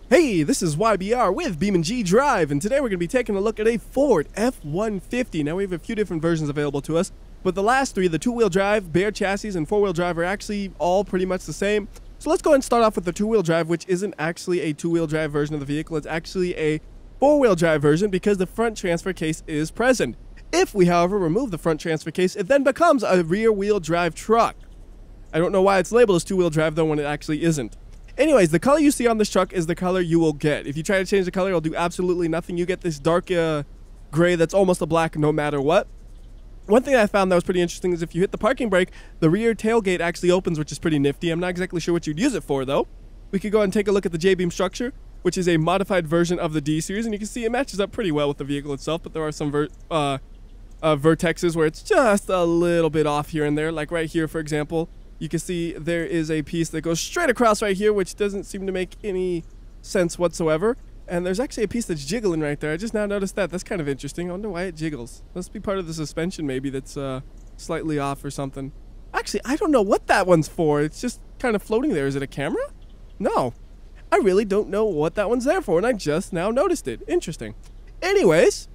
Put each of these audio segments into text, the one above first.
Hey, this is YBR with BeamNG Drive, and today we're going to be taking a look at a Ford F-150. Now, we have a few different versions available to us, but the last three, the two-wheel drive, bare chassis, and four-wheel drive, are actually all pretty much the same. So let's go ahead and start off with the two-wheel drive, which isn't actually a two-wheel drive version of the vehicle. It's actually a four-wheel drive version because the front transfer case is present. If we, however, remove the front transfer case, it then becomes a rear-wheel drive truck. I don't know why it's labeled as two-wheel drive, though, when it actually isn't. Anyways, the color you see on this truck is the color you will get. If you try to change the color, it'll do absolutely nothing. You get this dark gray that's almost a black no matter what. One thing I found that was pretty interesting is if you hit the parking brake, the rear tailgate actually opens, which is pretty nifty. I'm not exactly sure what you'd use it for, though. We could go ahead and take a look at the J-beam structure, which is a modified version of the D-Series, and you can see it matches up pretty well with the vehicle itself, but there are some vertexes where it's just a little bit off here and there, like right here, for example. You can see there is a piece that goes straight across right here, which doesn't seem to make any sense whatsoever. And there's actually a piece that's jiggling right there. I just now noticed that. That's kind of interesting. I wonder why it jiggles. Must be part of the suspension maybe that's slightly off or something. Actually, I don't know what that one's for. It's just kind of floating there. Is it a camera? No. I really don't know what that one's there for, and I just now noticed it. Interesting. Anyways,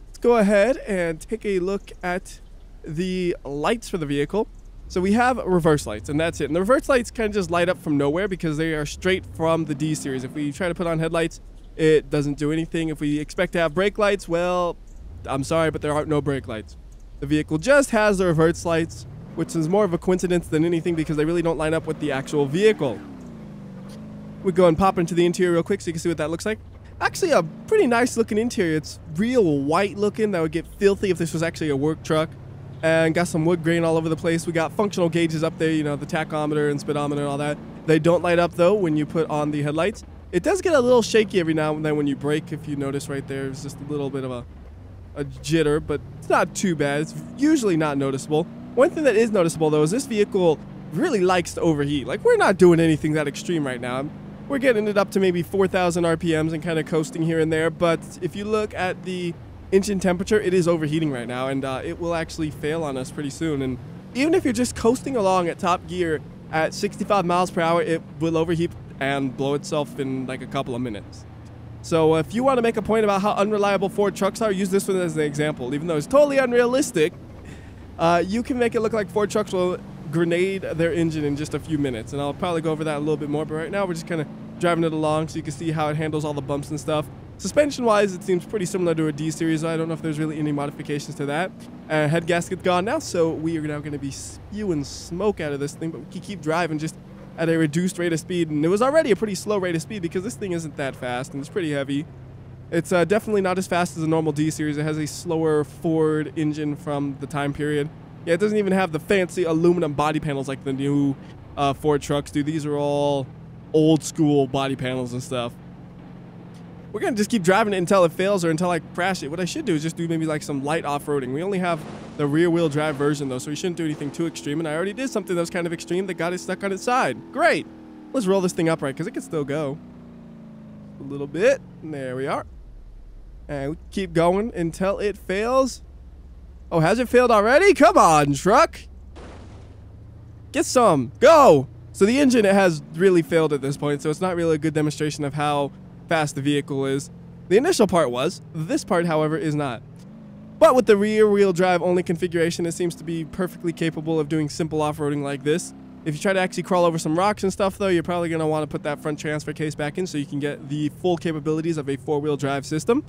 let's go ahead and take a look at the lights for the vehicle. So we have reverse lights, and that's it. And the reverse lights kind of just light up from nowhere because they are straight from the D-Series. If we try to put on headlights, it doesn't do anything. If we expect to have brake lights, well, I'm sorry, but there aren't no brake lights. The vehicle just has the reverse lights, which is more of a coincidence than anything because they really don't line up with the actual vehicle. We go and pop into the interior real quick so you can see what that looks like. Actually, a pretty nice looking interior. It's real white looking. That would get filthy if this was actually a work truck. And got some wood grain all over the place. We got functional gauges up there, you know, the tachometer and speedometer and all that. They don't light up, though, when you put on the headlights. It does get a little shaky every now and then when you brake. If you notice right there, it's just a little bit of a jitter, but it's not too bad. It's usually not noticeable. One thing that is noticeable, though, is this vehicle really likes to overheat. Like, we're not doing anything that extreme right now. We're getting it up to maybe 4,000 RPMs and kind of coasting here and there. But if you look at the engine temperature, it is overheating right now, and it will actually fail on us pretty soon. And even if you're just coasting along at top gear at 65 miles per hour, it will overheat and blow itself in like a couple of minutes. So if you want to make a point about how unreliable Ford trucks are, use this one as an example. Even though it's totally unrealistic, you can make it look like Ford trucks will grenade their engine in just a few minutes. And I'll probably go over that a little bit more, but right now we're just kind of driving it along so you can see how it handles all the bumps and stuff. Suspension-wise, it seems pretty similar to a D-Series. I don't know if there's really any modifications to that. Head gasket's gone now, so we are now going to be spewing smoke out of this thing, but we can keep driving just at a reduced rate of speed. And it was already a pretty slow rate of speed because this thing isn't that fast, and it's pretty heavy. It's definitely not as fast as a normal D-Series. It has a slower Ford engine from the time period. Yeah, it doesn't even have the fancy aluminum body panels like the new Ford trucks do. These are all old-school body panels and stuff. We're going to just keep driving it until it fails or until I crash it. What I should do is just do maybe like some light off-roading. We only have the rear-wheel drive version, though, so we shouldn't do anything too extreme. And I already did something that was kind of extreme that got it stuck on its side. Great. Let's roll this thing upright because it can still go. A little bit. There we are. And we keep going until it fails. Oh, has it failed already? Come on, truck. Get some. Go. So the engine, it has really failed at this point, so it's not really a good demonstration of how fast the vehicle is. The initial part was. This part, however, is not. But with the rear-wheel drive only configuration, it seems to be perfectly capable of doing simple off-roading like this. If you try to actually crawl over some rocks and stuff, though, you're probably going to want to put that front transfer case back in so you can get the full capabilities of a four-wheel drive system.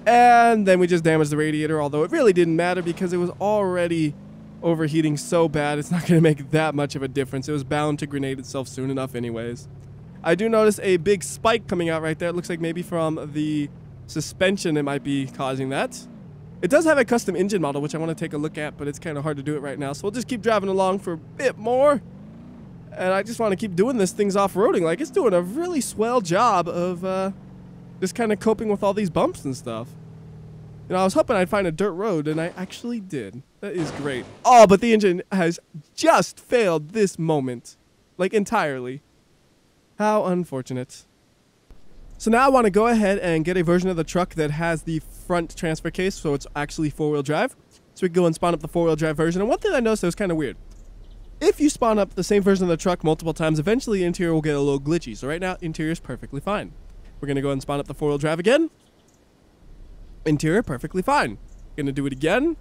And then we just damaged the radiator, although it really didn't matter because it was already overheating so bad, it's not going to make that much of a difference. It was bound to grenade itself soon enough anyways. I do notice a big spike coming out right there. It looks like maybe from the suspension it might be causing that. It does have a custom engine model, which I want to take a look at, but it's kind of hard to do it right now. So we'll just keep driving along for a bit more. And I just want to keep doing this thing's off-roading. Like, it's doing a really swell job of just kind of coping with all these bumps and stuff. You know, I was hoping I'd find a dirt road, and I actually did. That is great. Oh, but the engine has just failed this moment. Like, entirely. How unfortunate. So now I want to go ahead and get a version of the truck that has the front transfer case, so it's actually four-wheel drive. So we can go and spawn up the four-wheel drive version. And one thing I noticed that was kind of weird. If you spawn up the same version of the truck multiple times, eventually the interior will get a little glitchy. So right now, interior is perfectly fine. We're going to go ahead and spawn up the four-wheel drive again. Interior, perfectly fine. Going to do it again.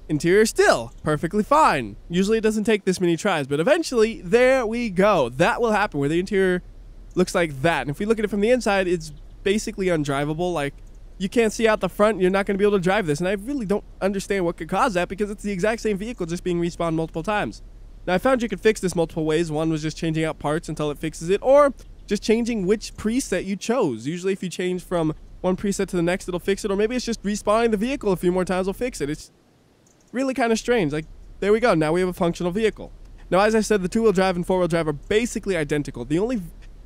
Interior still perfectly fine. Usually it doesn't take this many tries, but eventually, there we go. That will happen where the interior looks like that. And if we look at it from the inside, it's basically undrivable. Like, you can't see out the front. You're not going to be able to drive this. And I really don't understand what could cause that, because it's the exact same vehicle just being respawned multiple times. Now, I found you could fix this multiple ways. One was just changing out parts until it fixes it, or just changing which preset you chose. Usually if you change from one preset to the next, it'll fix it, or maybe it's just respawning the vehicle a few more times will fix it. It's really kind of strange. Like, there we go. Now we have a functional vehicle. Now, as I said, the two-wheel drive and four-wheel drive are basically identical. The only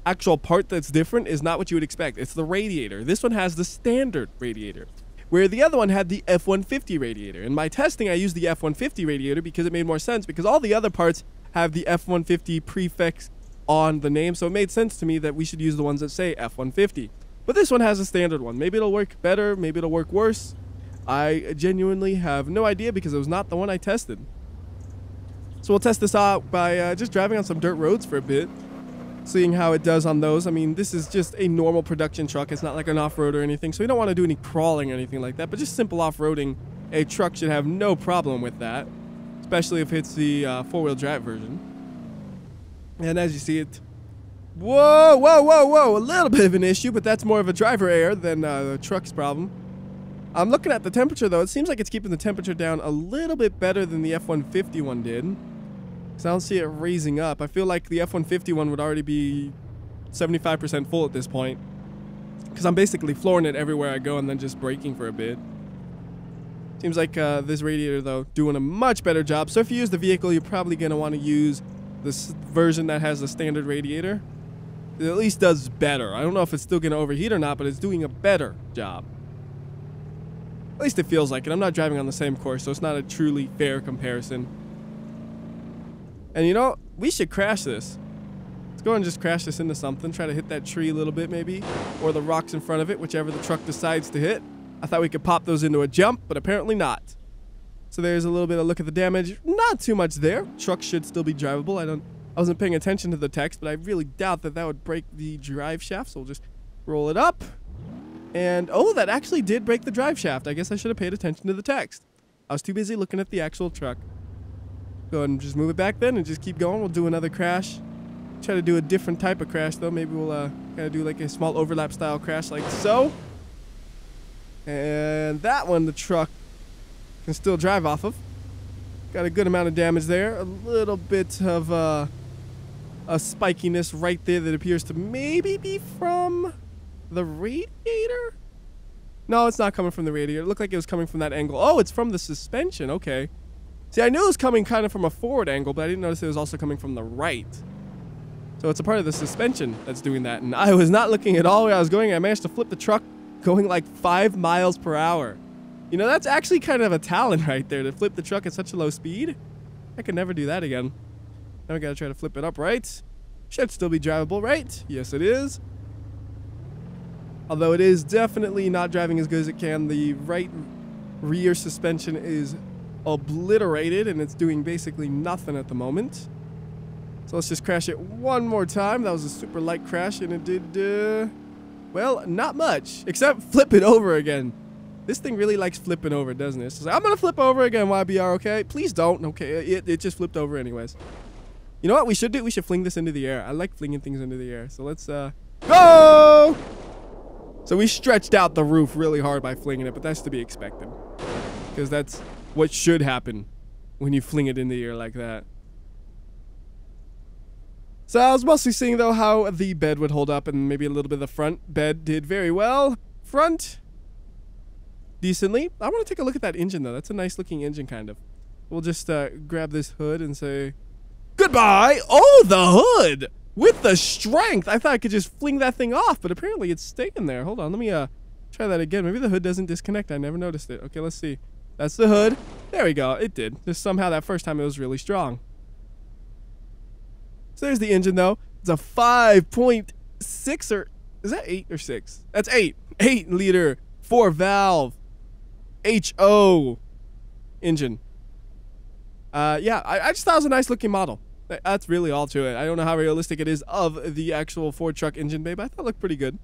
actual part that's different is not what you would expect. It's the radiator. This one has the standard radiator, where the other one had the F-150 radiator. In my testing, I used the F-150 radiator because it made more sense, because all the other parts have the F-150 prefix on the name, so it made sense to me that we should use the ones that say F-150. But this one has a standard one. Maybe it'll work better, maybe it'll work worse. I genuinely have no idea, because it was not the one I tested. So we'll test this out by just driving on some dirt roads for a bit, seeing how it does on those. I mean, this is just a normal production truck. It's not like an off-road or anything, so we don't want to do any crawling or anything like that, but just simple off-roading, a truck should have no problem with that, especially if it's the four-wheel drive version. And as you see it, whoa, whoa, whoa, whoa, a little bit of an issue, but that's more of a driver error than the truck's problem. I'm looking at the temperature, though. It seems like it's keeping the temperature down a little bit better than the F-150 one did. So I don't see it raising up. I feel like the F-150 one would already be 75% full at this point, because I'm basically flooring it everywhere I go and then just braking for a bit. Seems like this radiator, though, doing a much better job. So if you use the vehicle, you're probably going to want to use this version that has the standard radiator. It at least does better. I don't know if it's still going to overheat or not, but it's doing a better job. At least it feels like it. I'm not driving on the same course, so it's not a truly fair comparison. And you know, we should crash this. Let's go and just crash this into something. Try to hit that tree a little bit, maybe. Or the rocks in front of it, whichever the truck decides to hit. I thought we could pop those into a jump, but apparently not. So there's a little bit of look at the damage. Not too much there. Truck should still be drivable. I wasn't paying attention to the text, but I really doubt that that would break the drive shaft. So we'll just roll it up. And, oh, that actually did break the drive shaft. I guess I should have paid attention to the text. I was too busy looking at the actual truck. Go ahead and just move it back then and just keep going. We'll do another crash. Try to do a different type of crash, though. Maybe we'll kind of do like a small overlap style crash like so. And that one, the truck can still drive off of. Got a good amount of damage there. A little bit of a spikiness right there that appears to maybe be from the radiator? No, it's not coming from the radiator. It looked like it was coming from that angle. Oh, it's from the suspension. Okay. See, I knew it was coming kind of from a forward angle, but I didn't notice it was also coming from the right. So it's a part of the suspension that's doing that. And I was not looking at all where I was going. I managed to flip the truck going like 5 miles per hour. You know, that's actually kind of a talent right there, to flip the truck at such a low speed. I could never do that again. Now we gotta try to flip it up, right? Should still be drivable, right? Yes, it is. Although it is definitely not driving as good as it can. The right rear suspension is obliterated, and it's doing basically nothing at the moment. So let's just crash it one more time. That was a super light crash, and it did, well, not much, except flip it over again. This thing really likes flipping over, doesn't it? It's just like, I'm going to flip over again, YBR, okay? Please don't, okay? It just flipped over anyways. You know what we should do? We should fling this into the air. I like flinging things into the air. So let's, go! So we stretched out the roof really hard by flinging it, but that's to be expected, because that's what should happen when you fling it in the air like that. So I was mostly seeing, though, how the bed would hold up, and maybe a little bit of the front. Bed did very well. Front, decently. I want to take a look at that engine, though. That's a nice looking engine, kind of. We'll just grab this hood and say goodbye. Oh, the hood with the strength. I thought I could just fling that thing off, but apparently it's staying there. Hold on, let me try that again. Maybe the hood doesn't disconnect. I never noticed it. Okay, let's see. That's the hood. There we go. It did. Just somehow that first time it was really strong. So there's the engine, though. It's a 5.6, or is that 8 or 6? That's 8. 8 liter, 4 valve, HO engine. Yeah, I just thought it was a nice looking model. That's really all to it. I don't know how realistic it is of the actual Ford truck engine bay, but I thought it looked pretty good.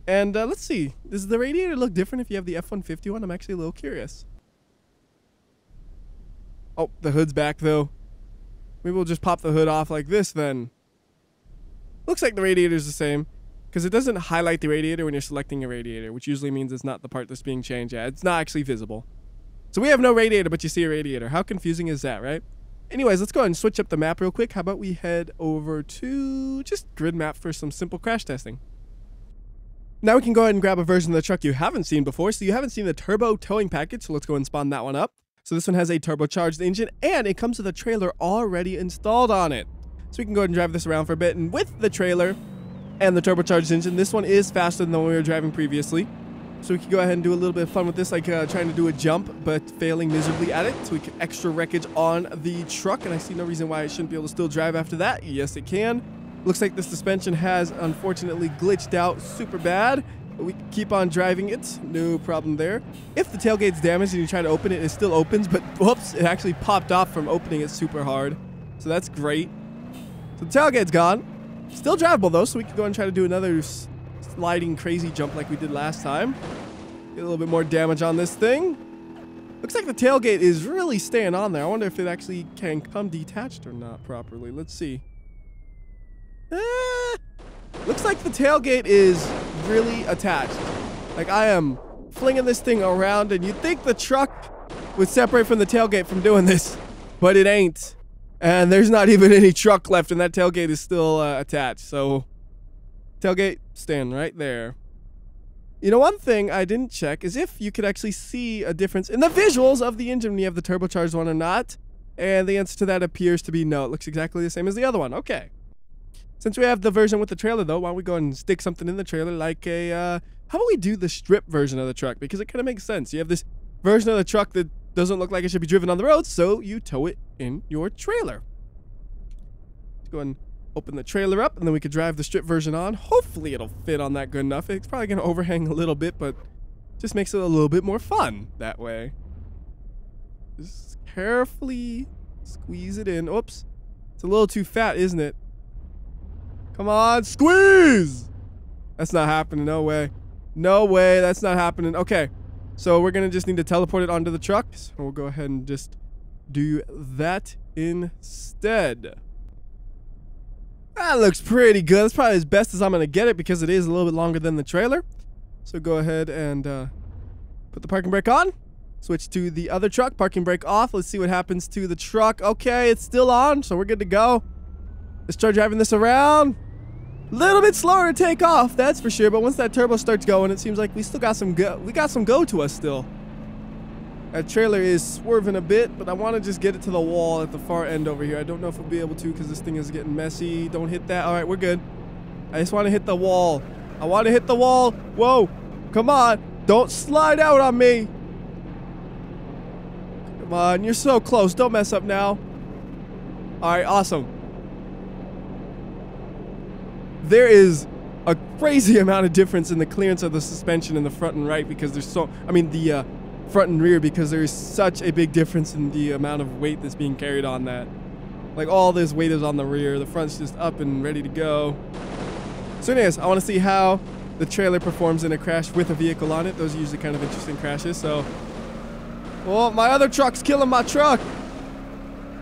And let's see. Does the radiator look different if you have the F-150 one? I'm actually a little curious. Oh, the hood's back, though. Maybe we'll just pop the hood off like this, then. Looks like the radiator's the same, because it doesn't highlight the radiator when you're selecting a radiator, which usually means it's not the part that's being changed. Yeah, it's not actually visible. So we have no radiator, but you see a radiator. How confusing is that, right? Anyways, let's go ahead and switch up the map real quick. How about we head over to just grid map for some simple crash testing. Now we can go ahead and grab a version of the truck you haven't seen before. So you haven't seen the turbo towing package, so let's go and spawn that one up. So this one has a turbocharged engine, and it comes with a trailer already installed on it. So we can go ahead and drive this around for a bit, and with the trailer and the turbocharged engine, this one is faster than the one we were driving previously. So we can go ahead and do a little bit of fun with this, like trying to do a jump, but failing miserably at it. So we can extra wreckage on the truck, and I see no reason why it shouldn't be able to still drive after that. Yes, it can. Looks like the suspension has unfortunately glitched out super bad, but we can keep on driving it. No problem there. If the tailgate's damaged and you try to open it, it still opens, but whoops, it actually popped off from opening it super hard. So that's great. So the tailgate's gone. Still drivable though, so we can go and try to do another sliding crazy jump like we did last time. Get a little bit more damage on this thing. Looks like the tailgate is really staying on there. I wonder if it actually can come detached or not properly. Let's see. Looks like the tailgate is really attached. Like I am flinging this thing around, and you'd think the truck would separate from the tailgate from doing this, but it ain't. And there's not even any truck left, and that tailgate is still attached. So tailgate staying right there. You know, one thing I didn't check is if you could actually see a difference in the visuals of the engine when you have the turbocharged one or not. And the answer to that appears to be no. It looks exactly the same as the other one. Okay. Since we have the version with the trailer, though, why don't we go and stick something in the trailer like a, how about we do the strip version of the truck? Because it kind of makes sense. You have this version of the truck that doesn't look like it should be driven on the road, so you tow it in your trailer. Let's go and open the trailer up, and then we could drive the strip version on. Hopefully it'll fit on that good enough. It's probably going to overhang a little bit, but just makes it a little bit more fun that way. Just carefully squeeze it in. Oops. It's a little too fat, isn't it? Come on, squeeze! That's not happening. No way. No way. That's not happening. Okay. So we're going to just need to teleport it onto the truck. So we'll go ahead and just do that instead. That looks pretty good. That's probably as best as I'm going to get it because it is a little bit longer than the trailer. So go ahead and put the parking brake on. Switch to the other truck. Parking brake off. Let's see what happens to the truck. Okay, it's still on, so we're good to go. Let's try driving this around. A little bit slower to take off, that's for sure. But once that turbo starts going, it seems like we still got some go. We got some go to us still. That trailer is swerving a bit, but I want to just get it to the wall at the far end over here. I don't know if we'll be able to because this thing is getting messy. Don't hit that. All right, we're good. I just want to hit the wall. I want to hit the wall. Whoa. Come on. Don't slide out on me. Come on. You're so close. Don't mess up now. All right, awesome. There is a crazy amount of difference in the clearance of the suspension in the front and right because there's so, I mean the front and rear, because there is such a big difference in the amount of weight that's being carried on that. Like all this weight is on the rear, the front's just up and ready to go. So anyways, I want to see how the trailer performs in a crash with a vehicle on it. Those are usually kind of interesting crashes. So, well, my other truck's killing my truck.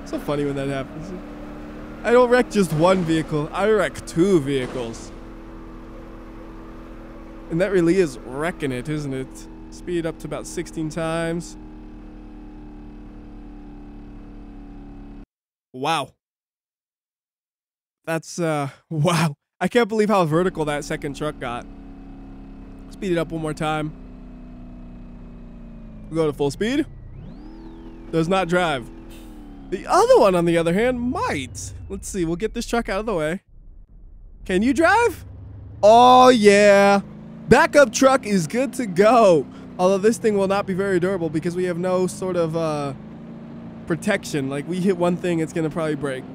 So funny when that happens. I don't wreck just one vehicle, I wreck two vehicles. And that really is wrecking it, isn't it? Speed up to about 16 times. Wow. That's, wow. I can't believe how vertical that second truck got. Speed it up one more time. We'll go to full speed. Does not drive. The other one, on the other hand, might. Let's see. We'll get this truck out of the way. Can you drive? Oh, yeah. Backup truck is good to go. Although this thing will not be very durable because we have no sort of protection. Like, we hit one thing, it's going to probably break.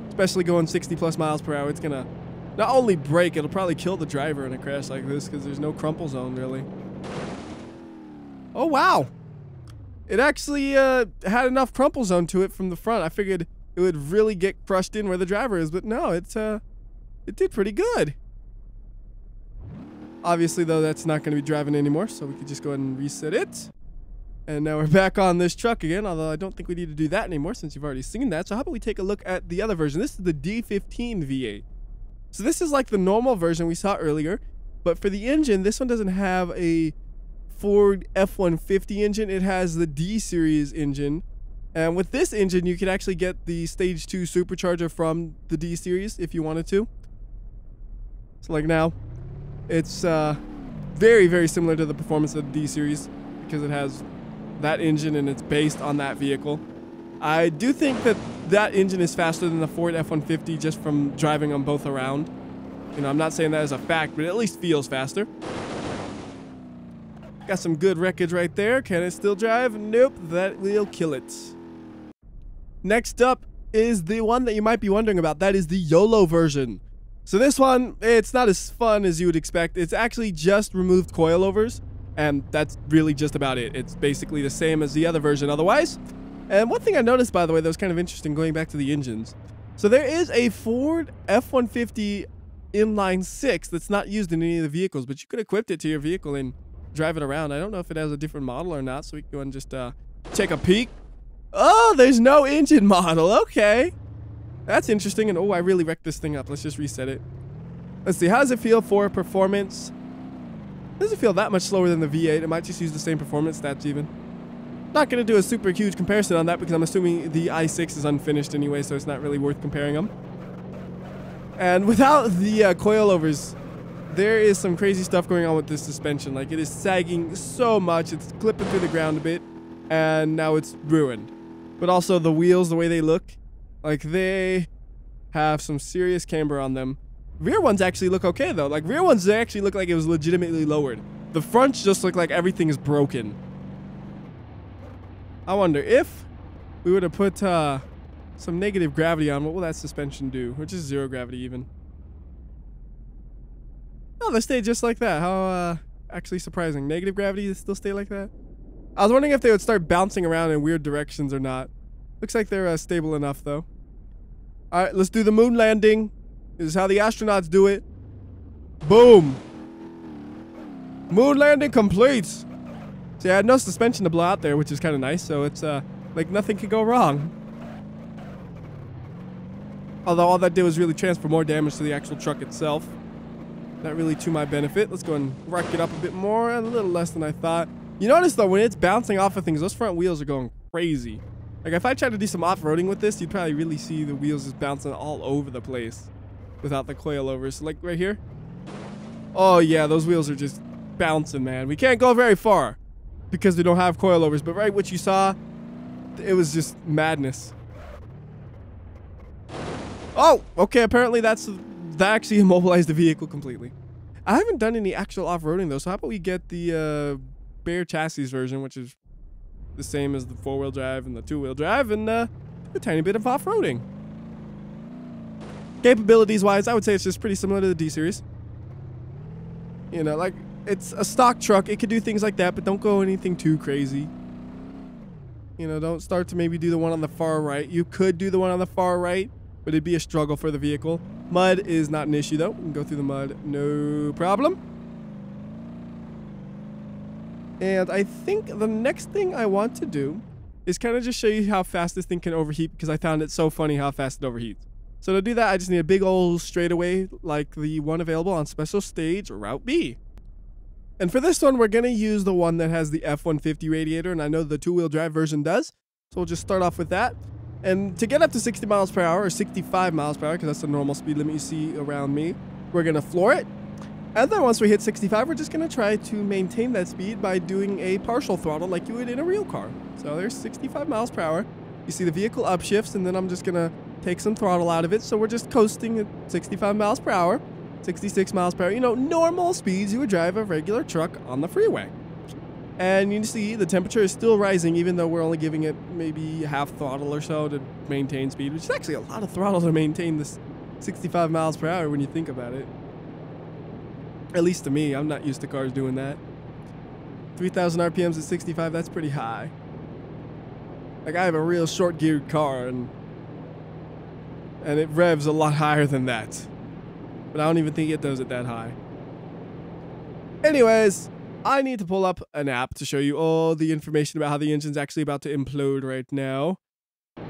Especially going 60 plus miles per hour. It's going to not only break, it'll probably kill the driver in a crash like this because there's no crumple zone, really. Oh, wow. It actually had enough crumple zone to it from the front. I figured it would really get crushed in where the driver is. But no, it did pretty good. Obviously, though, that's not going to be driving anymore, so we could just go ahead and reset it. And now we're back on this truck again, although I don't think we need to do that anymore since you've already seen that. So how about we take a look at the other version? This is the D15 V8. So this is like the normal version we saw earlier, but for the engine, this one doesn't have a Ford F-150 engine. It has the D-Series engine. And with this engine, you could actually get the Stage 2 supercharger from the D-Series if you wanted to. So like now, it's very, very similar to the performance of the D-Series because it has that engine and it's based on that vehicle. I do think that that engine is faster than the Ford F-150 just from driving them both around. You know, I'm not saying that as a fact, but it at least feels faster. Got some good wreckage right there. Can it still drive? Nope, that will kill it. Next up is the one that you might be wondering about. That is the YOLO version. So this one, it's not as fun as you would expect. It's actually just removed coilovers, and that's really just about it. It's basically the same as the other version otherwise. And one thing I noticed, by the way, that was kind of interesting going back to the engines. So there is a Ford F-150 inline 6 that's not used in any of the vehicles, but you could equip it to your vehicle and drive it around. I don't know if it has a different model or not, so we can go and just take a peek. Oh, there's no engine model. Okay. That's interesting. And oh, I really wrecked this thing up. Let's just reset it. Let's see. How does it feel for performance? It doesn't feel that much slower than the V8. It might just use the same performance stats even. Not going to do a super huge comparison on that because I'm assuming the i6 is unfinished anyway, so it's not really worth comparing them. And without the coilovers, there is some crazy stuff going on with this suspension. Like, it is sagging so much. It's clipping through the ground a bit, and now it's ruined. But also the wheels, the way they look, like they have some serious camber on them. Rear ones actually look okay though. Like rear ones, they actually look like it was legitimately lowered. The fronts just look like everything is broken. I wonder if we were to put some negative gravity on, what will that suspension do? Which is 0 gravity even. Oh, they stay just like that. How actually surprising. Negative gravity, they still stay like that? I was wondering if they would start bouncing around in weird directions or not. Looks like they're stable enough though. All right, let's do the moon landing. This is how the astronauts do it. Boom. Moon landing complete. See, I had no suspension to blow out there, which is kind of nice. So it's like nothing could go wrong. Although all that did was really transfer more damage to the actual truck itself. Not really to my benefit. Let's go and rack it up a bit more. A little less than I thought. You notice though, when it's bouncing off of things, those front wheels are going crazy. Like if I tried to do some off-roading with this, you'd probably really see the wheels just bouncing all over the place without the coilovers. So like right here. Oh yeah, those wheels are just bouncing, man. We can't go very far because we don't have coilovers. But right, what you saw, it was just madness. Oh, okay. Apparently that actually immobilized the vehicle completely. I haven't done any actual off-roading though. So how about we get the bare chassis version, which is the same as the 4-wheel drive and the 2-wheel drive, and a tiny bit of off-roading. Capabilities wise, I would say it's just pretty similar to the D-Series. You know, like it's a stock truck. It could do things like that, but don't go anything too crazy. You know, don't start to maybe do the one on the far right. You could do the one on the far right, but it'd be a struggle for the vehicle. Mud is not an issue though. We can go through the mud, no problem. And I think the next thing I want to do is kind of just show you how fast this thing can overheat because I found it so funny how fast it overheats. So to do that, I just need a big old straightaway like the one available on Special Stage Route B. And for this one, we're going to use the one that has the F-150 radiator, and I know the 2-wheel drive version does. So we'll just start off with that. And to get up to 60 miles per hour or 65 miles per hour, because that's the normal speed limit you see around me, we're going to floor it. And then once we hit 65, we're just going to try to maintain that speed by doing a partial throttle like you would in a real car. So there's 65 miles per hour. You see the vehicle upshifts, and then I'm just going to take some throttle out of it. So we're just coasting at 65 miles per hour, 66 miles per hour. You know, normal speeds you would drive a regular truck on the freeway. And you see the temperature is still rising, even though we're only giving it maybe half throttle or so to maintain speed, which is actually a lot of throttle to maintain this 65 miles per hour when you think about it. At least to me, I'm not used to cars doing that. 3,000 RPMs at 65, that's pretty high. Like I have a real short geared car and And it revs a lot higher than that. But I don't even think it does it that high. Anyways, I need to pull up an app to show you all the information about how the engine's actually about to implode right now. So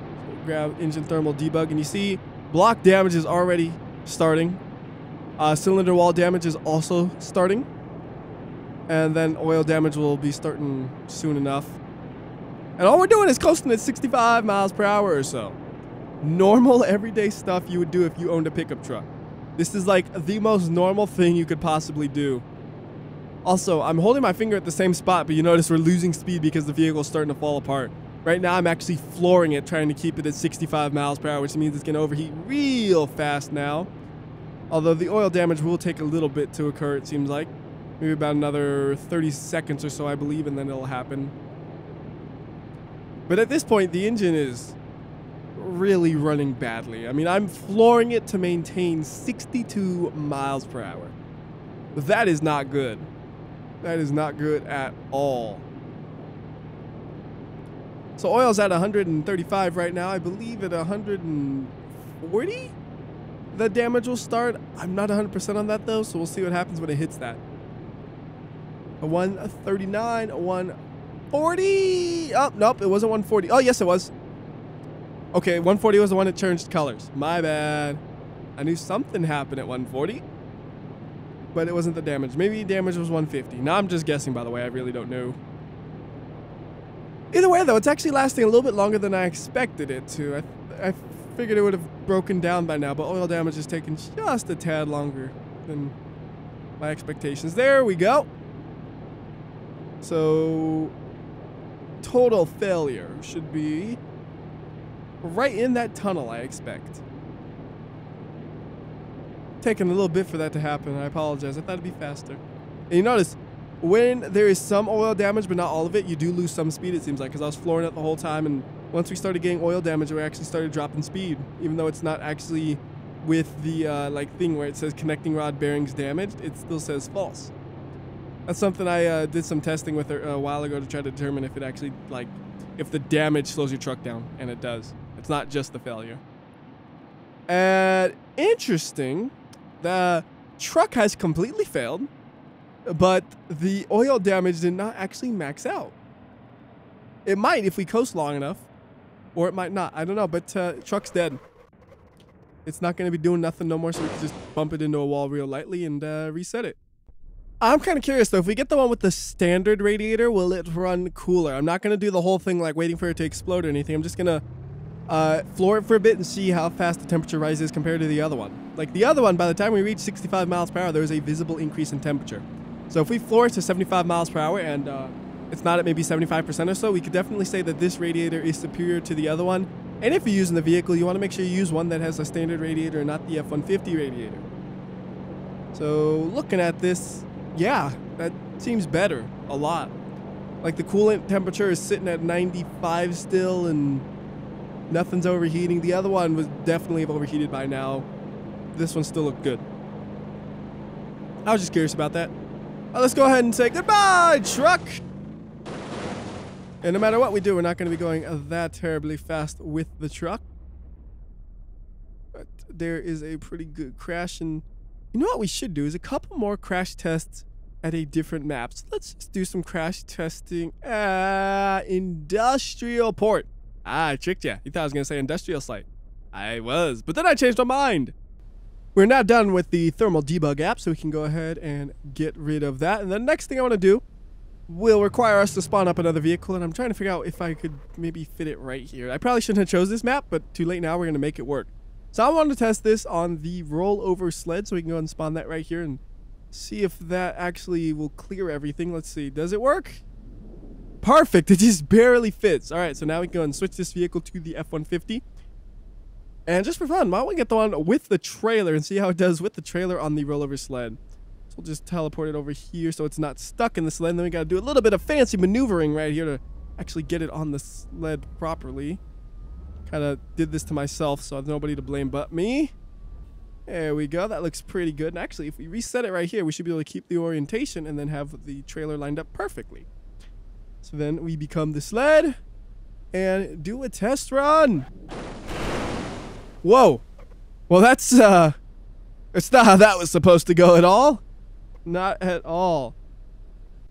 grab engine thermal debug, and you see block damage is already starting. Cylinder wall damage is also starting. And then oil damage will be starting soon enough. And all we're doing is coasting at 65 miles per hour or so. Normal, everyday stuff you would do if you owned a pickup truck. This is like the most normal thing you could possibly do. Also, I'm holding my finger at the same spot, but you notice we're losing speed because the vehicle's starting to fall apart. Right now, I'm actually flooring it, trying to keep it at 65 miles per hour, which means it's going to overheat real fast now. Although the oil damage will take a little bit to occur, it seems like. Maybe about another 30 seconds or so, I believe, and then it'll happen. But at this point, the engine is really running badly. I mean, I'm flooring it to maintain 62 miles per hour. That is not good. That is not good at all. So oil's at 135 right now. I believe at 140 the damage will start. I'm not 100% on that though, so we'll see what happens when it hits that. A 139, a 140. Oh, nope, it wasn't 140. Oh, yes, it was. Okay, 140 was the one that changed colors. My bad. I knew something happened at 140, but it wasn't the damage. Maybe damage was 150. Now I'm just guessing, by the way. I really don't know. Either way, though, it's actually lasting a little bit longer than I expected it to. I figured it would have broken down by now, but oil damage is taking just a tad longer than my expectations. There we go. So, total failure should be right in that tunnel, I expect. Taking a little bit for that to happen. I apologize. I thought it'd be faster. And you notice, when there is some oil damage, but not all of it, you do lose some speed, it seems like, because I was flooring it the whole time, and once we started getting oil damage, we actually started dropping speed, even though it's not actually with the like thing where it says connecting rod bearings damaged, it still says false. That's something I did some testing with a while ago to try to determine if it actually, like, if the damage slows your truck down, and it does. It's not just the failure. And interesting, the truck has completely failed, but the oil damage did not actually max out. It might if we coast long enough, or it might not. I don't know, but truck's dead. It's not going to be doing nothing no more, so we can just bump it into a wall real lightly and reset it. I'm kind of curious, though. If we get the one with the standard radiator, will it run cooler? I'm not going to do the whole thing like waiting for it to explode or anything. I'm just going to floor it for a bit and see how fast the temperature rises compared to the other one. Like the other one, by the time we reach 65 miles per hour, there is a visible increase in temperature. So if we floor it to 75 miles per hour and it's not at maybe 75% or so, we could definitely say that this radiator is superior to the other one. And if you're using the vehicle, you want to make sure you use one that has a standard radiator and not the F-150 radiator. So looking at this, yeah, that seems better a lot. Like the coolant temperature is sitting at 95 still and nothing's overheating. The other one was definitely overheated by now. This one still looked good. I was just curious about that. Let's go ahead and say goodbye, truck! And no matter what we do, we're not going to be going that terribly fast with the truck. But there is a pretty good crash, and you know what we should do is a couple more crash tests at a different map. So let's just do some crash testing at Industrial Port. I tricked you. You thought I was going to say industrial site. I was, but then I changed my mind. We're now done with the thermal debug app, so we can go ahead and get rid of that. And the next thing I want to do will require us to spawn up another vehicle, and I'm trying to figure out if I could maybe fit it right here. I probably shouldn't have chose this map, but too late now. We're going to make it work. So I wanted to test this on the rollover sled, so we can go ahead and spawn that right here and see if that actually will clear everything. Let's see. Does it work? Perfect. It just barely fits. All right, so now we can go and switch this vehicle to the F-150. And just for fun, why don't we get the one with the trailer and see how it does with the trailer on the rollover sled. So we'll just teleport it over here so it's not stuck in the sled. And then we got to do a little bit of fancy maneuvering right here to actually get it on the sled properly. Kind of did this to myself, so there's nobody to blame but me. There we go. That looks pretty good. And actually, if we reset it right here, we should be able to keep the orientation and then have the trailer lined up perfectly. So then we become the sled and do a test run. Whoa. Well, it's not how that was supposed to go at all. Not at all.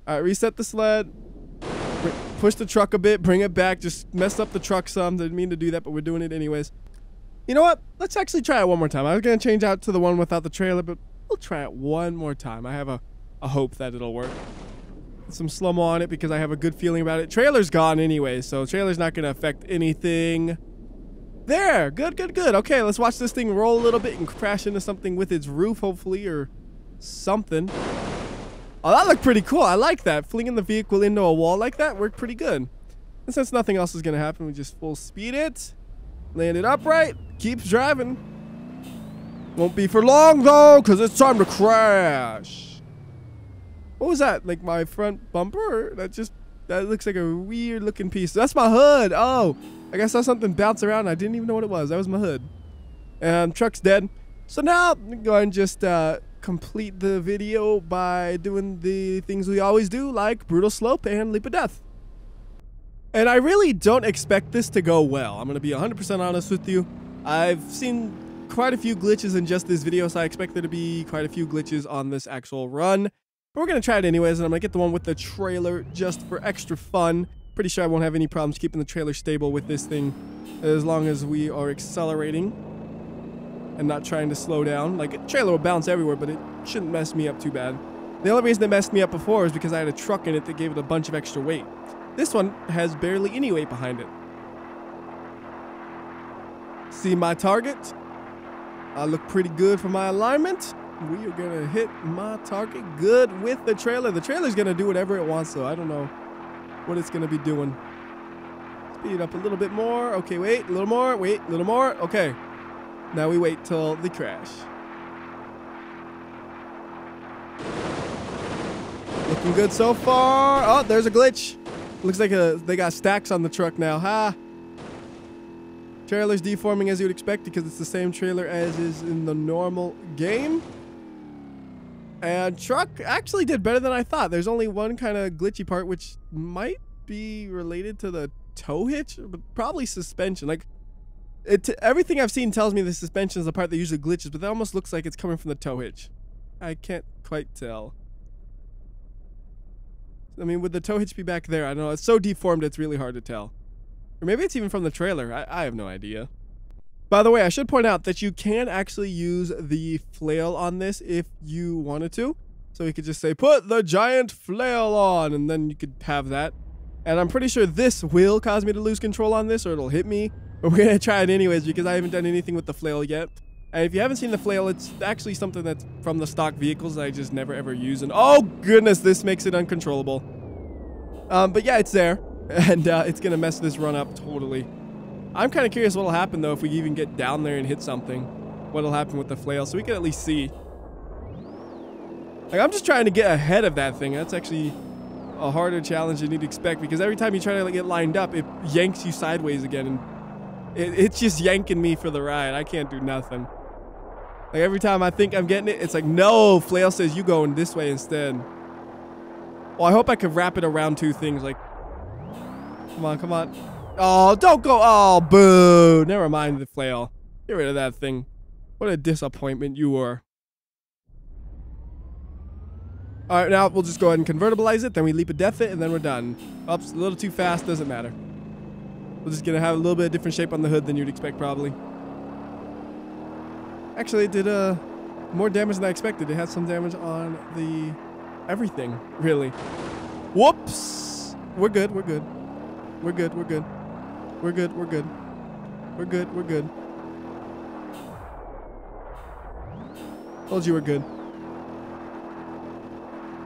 All right, reset the sled. Push the truck a bit, bring it back. Just messed up the truck some. Didn't mean to do that, but we're doing it anyways. You know what? Let's actually try it one more time. I was going to change out to the one without the trailer, but we'll try it one more time. I have a hope that it'll work. Some slow-mo on it because I have a good feeling about it. Trailer's gone anyway, so trailer's not going to affect anything. There. Good, good, good. Okay, let's watch this thing roll a little bit and crash into something with its roof, hopefully, or something. Oh, that looked pretty cool. I like that. Flinging the vehicle into a wall like that worked pretty good. And since nothing else is going to happen, we just full speed it. Land it upright. Keeps driving. Won't be for long, though, because it's time to crash. What was that? Like my front bumper? That looks like a weird looking piece. That's my hood. Oh, I guess I saw something bounce around and I didn't even know what it was. That was my hood. And truck's dead. So now I'm going to go ahead and just complete the video by doing the things we always do, like brutal slope and leap of death. And I really don't expect this to go well. I'm going to be 100% honest with you. I've seen quite a few glitches in just this video, so I expect there to be quite a few glitches on this actual run. But we're going to try it anyways, and I'm going to get the one with the trailer just for extra fun. Pretty sure I won't have any problems keeping the trailer stable with this thing as long as we are accelerating and not trying to slow down. Like, a trailer will bounce everywhere, but it shouldn't mess me up too bad. The only reason it messed me up before is because I had a truck in it that gave it a bunch of extra weight. This one has barely any weight behind it. See my target? I look pretty good for my alignment. We are going to hit my target good with the trailer. The trailer's going to do whatever it wants, so I don't know what it's going to be doing. Speed it up a little bit more. Okay, wait, a little more. Wait, a little more. Okay. Now we wait till the crash. Looking good so far. Oh, there's a glitch. Looks like they got stacks on the truck now. Ha! Trailer's deforming as you would expect because it's the same trailer as is in the normal game. And truck actually did better than I thought. There's only one kind of glitchy part, which might be related to the tow hitch, but probably suspension. Like, everything I've seen tells me the suspension is the part that usually glitches, but that almost looks like it's coming from the tow hitch. I can't quite tell. I mean, would the tow hitch be back there? I don't know. It's so deformed, it's really hard to tell. Or maybe it's even from the trailer. I have no idea. By the way, I should point out that you can actually use the flail on this if you wanted to. So you could just say, put the giant flail on, and then you could have that. And I'm pretty sure this will cause me to lose control on this, or it'll hit me. But we're going to try it anyways because I haven't done anything with the flail yet. And if you haven't seen the flail, it's actually something that's from the stock vehicles that I just never ever use. And oh goodness, this makes it uncontrollable. But yeah, it's there. And it's going to mess this run up totally. I'm kind of curious what'll happen though if we even get down there and hit something. What'll happen with the flail, so we can at least see. Like, I'm just trying to get ahead of that thing. That's actually a harder challenge than you'd expect because every time you try to get lined up, it yanks you sideways again, and it's just yanking me for the ride. I can't do nothing. Like, every time I think I'm getting it, it's like, no, flail says you going this way instead. Well, I hope I can wrap it around two things. Like, come on, come on. Oh, don't go. Oh, boo. Never mind the flail. Get rid of that thing. What a disappointment you were. All right, now we'll just go ahead and convertibilize it. Then we leap of death it, and then we're done. Oops, a little too fast. Doesn't matter. We're just going to have a little bit of different shape on the hood than you'd expect, probably. Actually, it did more damage than I expected. It had some damage on the everything, really. Whoops. We're good. We're good. We're good. We're good. We're good. We're good. We're good. We're good. Told you we're good.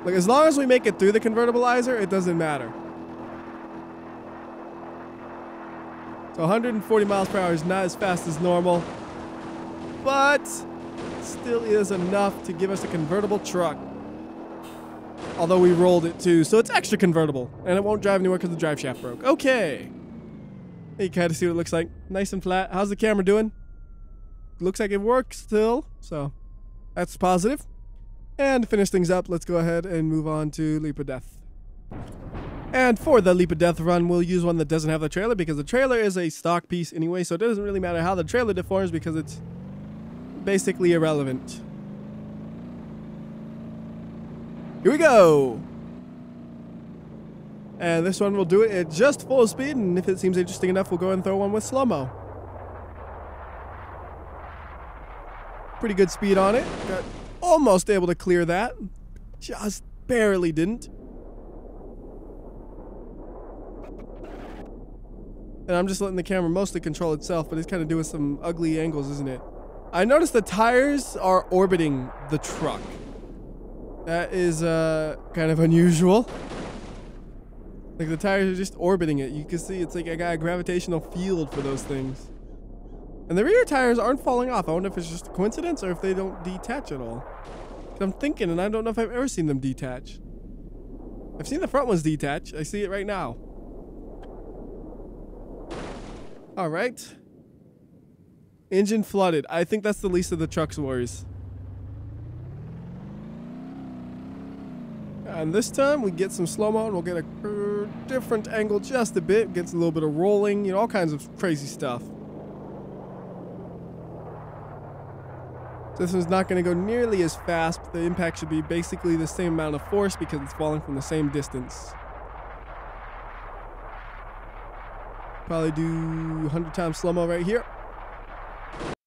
Like, as long as we make it through the convertibilizer, it doesn't matter. So 140 miles per hour is not as fast as normal, but still is enough to give us a convertible truck. Although we rolled it too, so it's extra convertible, and it won't drive anywhere because the drive shaft broke. Okay. You can kind of see what it looks like. Nice and flat. How's the camera doing? Looks like it works still, so that's positive. And to finish things up, let's go ahead and move on to Leap of Death. And for the Leap of Death run, we'll use one that doesn't have the trailer because the trailer is a stock piece anyway, so it doesn't really matter how the trailer deforms because it's basically irrelevant. Here we go. And this one will do it at just full speed, and if it seems interesting enough, we'll go and throw one with slow-mo. Pretty good speed on it. Got almost able to clear that. Just barely didn't. And I'm just letting the camera mostly control itself, but it's kind of doing some ugly angles, isn't it? I noticed the tires are orbiting the truck. That is kind of unusual. Like the tires are just orbiting it. You can see it's like I got a gravitational field for those things. And the rear tires aren't falling off. I wonder if it's just a coincidence or if they don't detach at all. I'm thinking, and I don't know if I've ever seen them detach. I've seen the front ones detach. I see it right now. All right. Engine flooded. I think that's the least of the truck's worries. And this time we get some slow-mo and we'll get a different angle just a bit. Gets a little bit of rolling, you know, all kinds of crazy stuff. This one's not going to go nearly as fast, but the impact should be basically the same amount of force because it's falling from the same distance. Probably do 100 times slow-mo right here.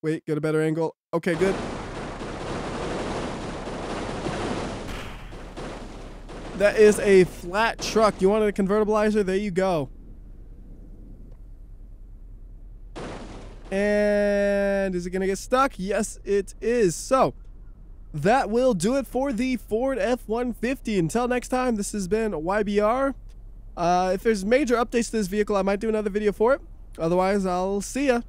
Wait, get a better angle. Okay, good. That is a flat truck. You wanted a convertibilizer? There you go. And is it going to get stuck? Yes, it is. So, that will do it for the Ford F-150. Until next time, this has been YBR. If there's major updates to this vehicle, I might do another video for it. Otherwise, I'll see ya.